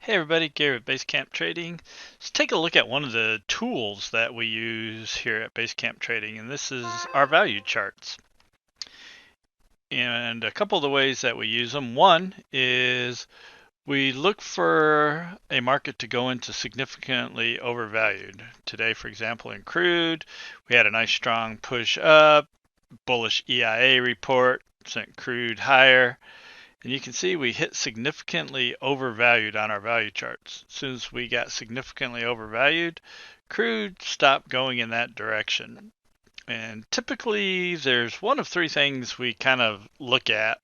Hey everybody, Gary with Basecamp Trading. Let's take a look at one of the tools that we use here at Basecamp Trading, and this is our value charts. And a couple of the ways that we use them. One is we look for a market to go into significantly overvalued. Today, for example, in crude, we had a nice strong push up, bullish EIA report, sent crude higher. And you can see we hit significantly overvalued on our value charts. As soon as we got significantly overvalued, crude stopped going in that direction. And typically there's one of three things we kind of look at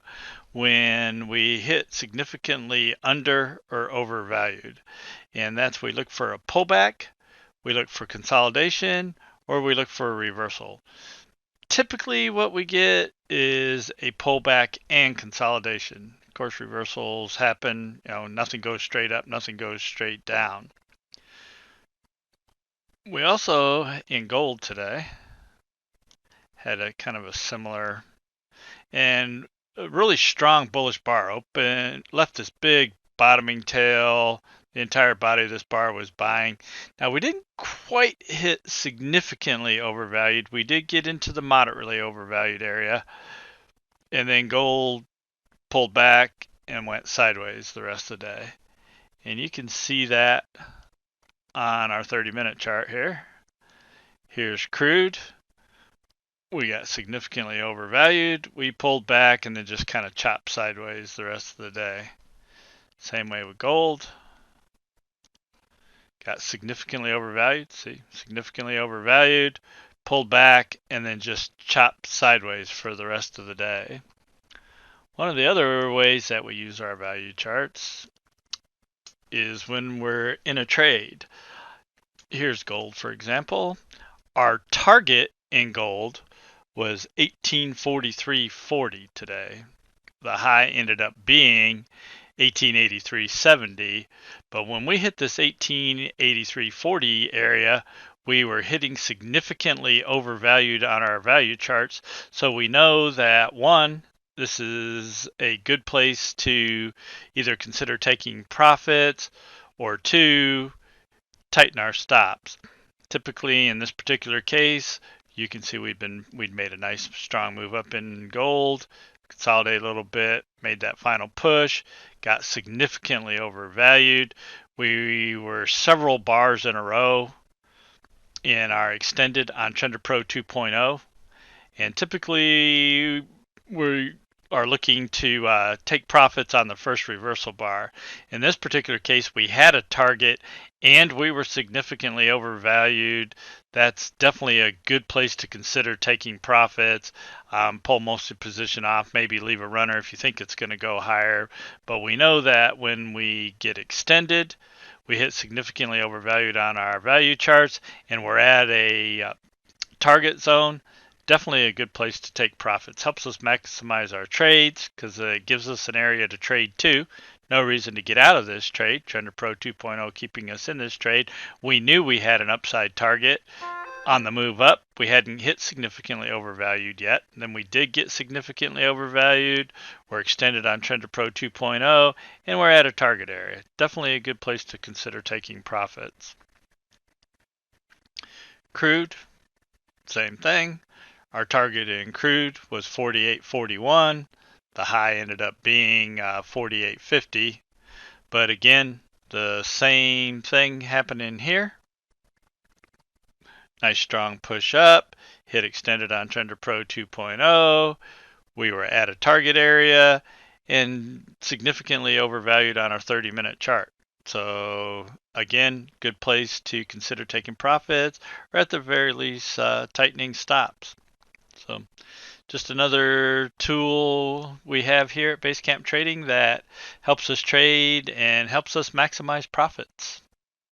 when we hit significantly under or overvalued. And that's we look for a pullback, we look for consolidation, or we look for a reversal. Typically what we get is a pullback and consolidation. Of course, reversals happen, nothing goes straight up, nothing goes straight down. We also, in gold today, had a kind of a similar and a really strong bullish bar open, left this big bottoming tail. The entire body of this bar was buying. Now, we didn't quite hit significantly overvalued. We did get into the moderately overvalued area, and then gold pulled back and went sideways the rest of the day. And you can see that on our 30-minute chart here. Here's crude. We got significantly overvalued. We pulled back and then just kind of chopped sideways the rest of the day. Same way with gold. Got significantly overvalued. See, significantly overvalued, pulled back, and then just chopped sideways for the rest of the day. One of the other ways that we use our value charts is when we're in a trade. Here's gold, for example. Our target in gold was 1843.40 today. The high ended up being 1883.70, but when we hit this 1883.40 area, we were hitting significantly overvalued on our value charts. So we know that one, this is a good place to either consider taking profits, or two, tighten our stops. Typically in this particular case, you can see we'd made a nice strong move up in gold, consolidated a little bit, made that final push, got significantly overvalued. We were several bars in a row in our extended on Trender Pro 2.0, and typically we are looking to take profits on the first reversal bar. In this particular case, we had a target and we were significantly overvalued. That's definitely a good place to consider taking profits. Pull most of the position off, maybe leave a runner if you think it's going to go higher. But we know that when we get extended, we hit significantly overvalued on our value charts, and we're at a target zone. Definitely a good place to take profits. Helps us maximize our trades because it gives us an area to trade to. No reason to get out of this trade. Trender Pro 2.0 keeping us in this trade. We knew we had an upside target on the move up. We hadn't hit significantly overvalued yet. Then we did get significantly overvalued. We're extended on Trender Pro 2.0 and we're at a target area. Definitely a good place to consider taking profits. Crude, same thing. Our target in crude was 48.41. The high ended up being 48.50. But again, the same thing happened in here. Nice strong push up, hit extended on Trender Pro 2.0. We were at a target area and significantly overvalued on our 30-minute chart. So again, good place to consider taking profits, or at the very least tightening stops. So just another tool we have here at Basecamp Trading that helps us trade and helps us maximize profits.